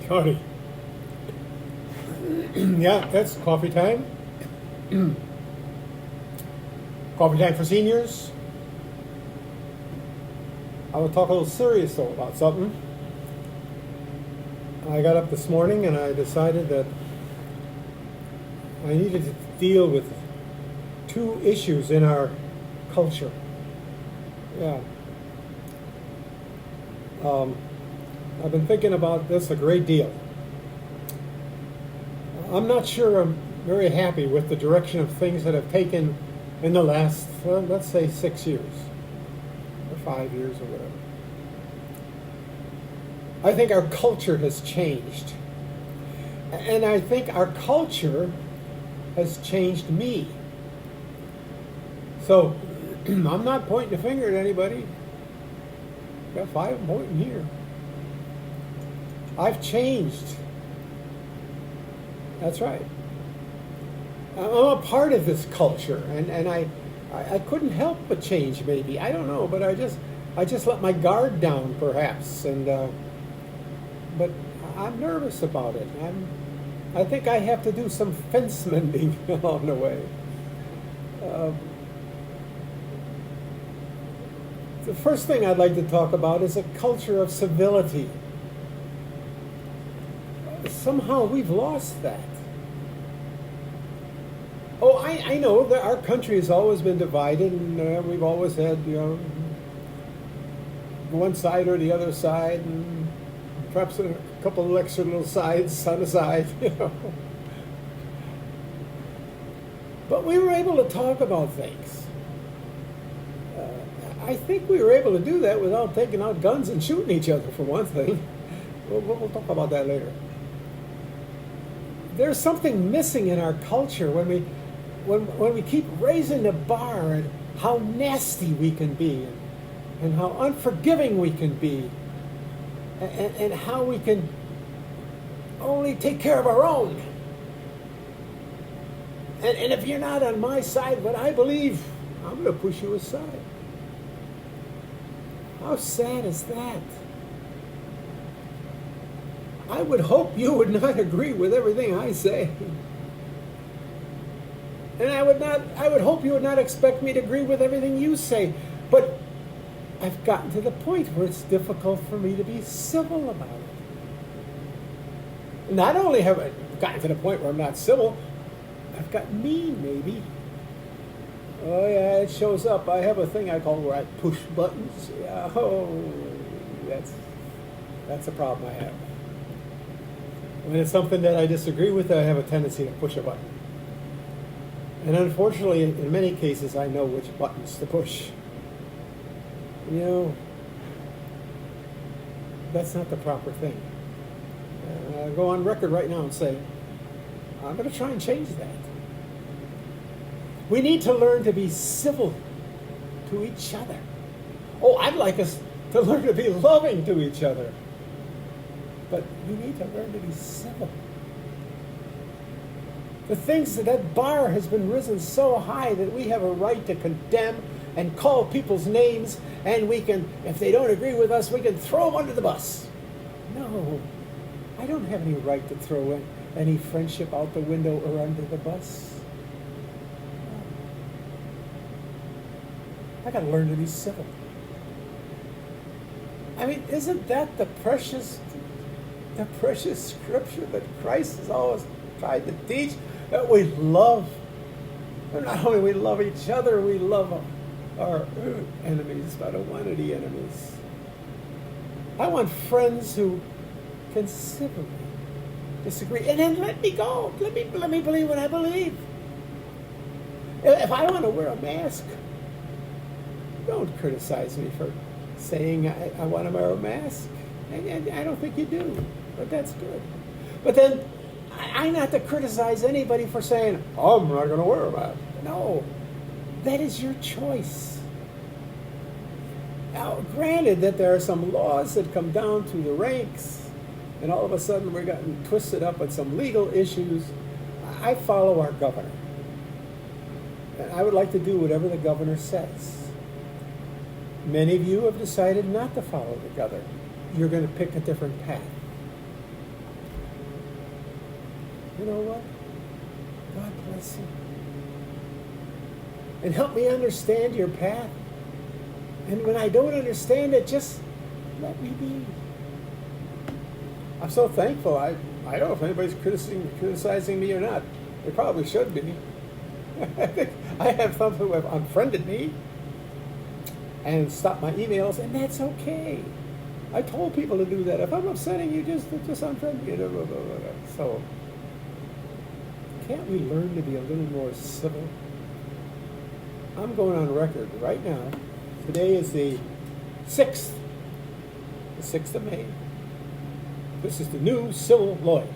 Howdy. Yeah, that's coffee time. Coffee time for seniors. I will talk a little serious though about something. I got up this morning and I decided that I needed to deal with two issues in our culture. Yeah. I've been thinking about this a great deal. I'm not sure I'm very happy with the direction of things that have taken in the last, let's say, 6 years, or 5 years, or whatever. I think our culture has changed. And I think our culture has changed me. So, I'm not pointing a finger at anybody. Got 5 pointing here. I've changed. That's right. I'm a part of this culture, and I couldn't help but change. Maybe, I don't know, but I just let my guard down, perhaps, and but I'm nervous about it. I think I have to do some fence mending along the way. The first thing I'd like to talk about is a culture of civility. Somehow we've lost that. Oh, I know that our country has always been divided, and we've always had, one side or the other side, and perhaps a couple of extra little sides on the side, But we were able to talk about things. I think we were able to do that without taking out guns and shooting each other, for one thing. We'll talk about that later. There's something missing in our culture when we keep raising the bar and how nasty we can be and how unforgiving we can be and how we can only take care of our own. And if you're not on my side, what I believe, I'm going to push you aside. How sad is that? I would hope you would not agree with everything I say. And I would hope you would not expect me to agree with everything you say. But I've gotten to the point where it's difficult for me to be civil about it. Not only have I gotten to the point where I'm not civil, I've got mean, maybe. Oh yeah, it shows up. I have a thing I call where I push buttons. Yeah, that's a problem I have. When it's something that I disagree with, I have a tendency to push a button. And unfortunately, in many cases, I know which buttons to push. That's not the proper thing. I'll go on record right now and say, I'm going to try and change that. We need to learn to be civil to each other. Oh, I'd like us to learn to be loving to each other. But we need to learn to be civil. The things that bar has been risen so high that we have a right to condemn and call people's names, and we can, if they don't agree with us, we can throw them under the bus. No, I don't have any right to throw any friendship out the window or under the bus. I got to learn to be civil. I mean, isn't that the precious scripture that Christ has always tried to teach? That we love, not only we love each other, we love our enemies, but I don't want any enemies. I want friends who can civilly disagree, and then let me go. Let me believe what I believe. If I want to wear a mask, don't criticize me for saying I want to wear a mask. And I don't think you do, but that's good. But then I'm not to criticize anybody for saying, oh, I'm not going to wear a mask. No, that is your choice. Now, granted that there are some laws that come down through the ranks, and all of a sudden we're getting twisted up with some legal issues. I follow our governor. And I would like to do whatever the governor says. Many of you have decided not to follow the governor. You're going to pick a different path. You know what? God bless you. And help me understand your path. And when I don't understand it, just let me be. I'm so thankful. I don't know if anybody's criticizing me or not. They probably should be. I have some who have unfriended me and stopped my emails, and that's okay. I told people to do that. If I'm upsetting you, just unfriend me. So, can't we learn to be a little more civil? I'm going on record right now. Today is the 6th of May. This is the new civil lawyer.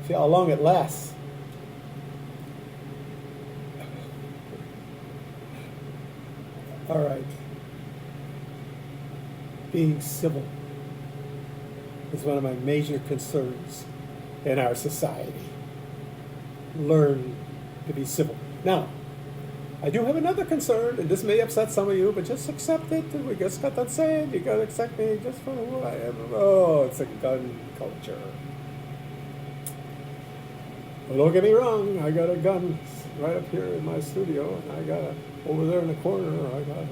See how long it lasts. All right. Being civil is one of my major concerns in our society. Learn to be civil. Now, I do have another concern, and this may upset some of you, but just accept it. We just got done saying you gotta accept me just for who I am. Oh, it's a gun culture. Well, don't get me wrong, I got a gun right up here in my studio, and I got over there in the corner, I got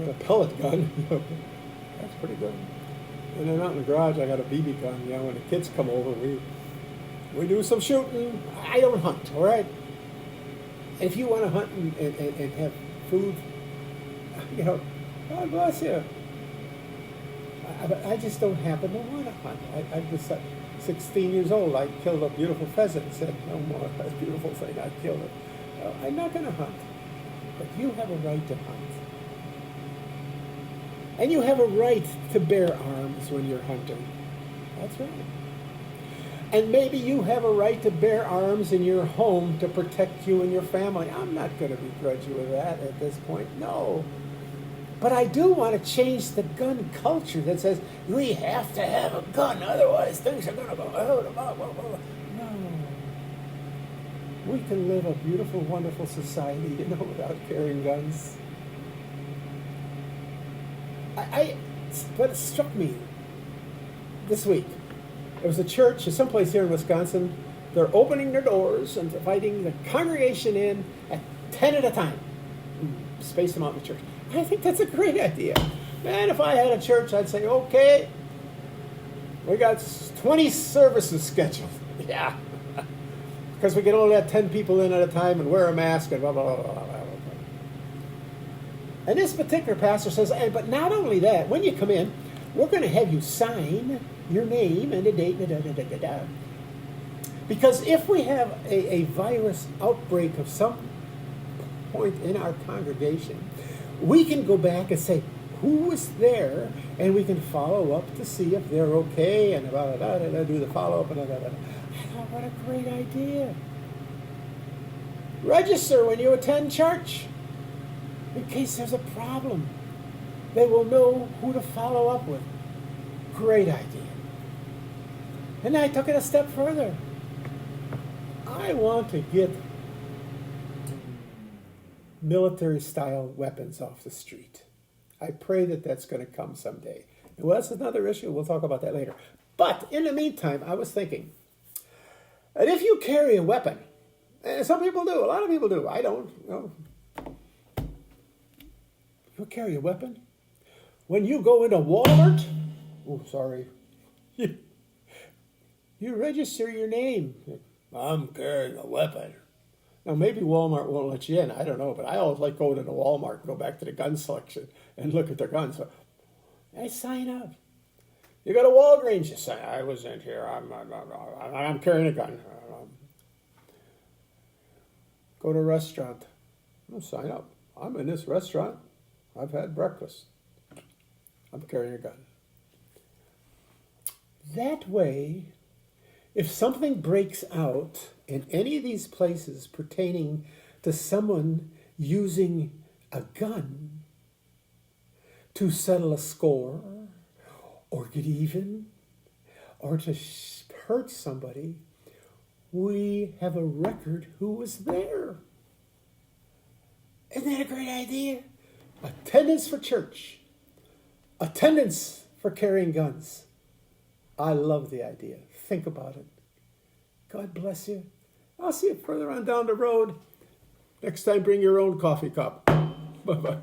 a pellet gun. That's pretty good. And then out in the garage, I got a BB gun. You know, when the kids come over, we do some shooting. I don't hunt, all right? If you want to hunt and have food, you know, God bless you. But I just don't happen to want to hunt. I was 16 years old. I killed a beautiful pheasant and said, no more, that's a beautiful thing, I killed it. I'm not going to hunt. But you have a right to hunt. And you have a right to bear arms when you're hunting. That's right. And maybe you have a right to bear arms in your home to protect you and your family. I'm not going to begrudge you with that at this point. No. But I do want to change the gun culture that says we have to have a gun, otherwise things are going to go out. No. We can live a beautiful, wonderful society, you know, without carrying guns. But it struck me this week. There was a church, someplace here in Wisconsin. They're opening their doors and inviting the congregation in at 10 at a time. Space them out in the church. I think that's a great idea. Man, if I had a church, I'd say, okay, we got 20 services scheduled. Yeah. Because we can only have 10 people in at a time and wear a mask and blah, blah, blah, blah, blah. And this particular pastor says, hey, but not only that, when you come in, we're going to have you sign your name and a date, because if we have a virus outbreak of some point in our congregation, we can go back and say, who was there, and we can follow up to see if they're okay, and do the follow-up, and I thought, what a great idea. Register when you attend church, in case there's a problem. They will know who to follow up with. Great idea. And I took it a step further. I want to get military-style weapons off the street. I pray that that's going to come someday. Well, that's another issue. We'll talk about that later. But in the meantime, I was thinking that if you carry a weapon, and some people do, a lot of people do, I don't, you know. You carry a weapon? When you go into Walmart, you register your name. I'm carrying a weapon. Now, maybe Walmart won't let you in. I don't know, but I always like going into Walmart and go back to the gun section and look at their guns. So I sign up. You go to Walgreens, you say, I was in here. I'm carrying a gun. Go to a restaurant. I'll sign up. I'm in this restaurant. I've had breakfast. I'm carrying a gun. That way, if something breaks out in any of these places pertaining to someone using a gun to settle a score or get even or to hurt somebody, we have a record who was there. Isn't that a great idea? Attendance for church. Attendance for carrying guns. I love the idea. Think about it. God bless you. I'll see you further on down the road. Next time, bring your own coffee cup. Bye-bye.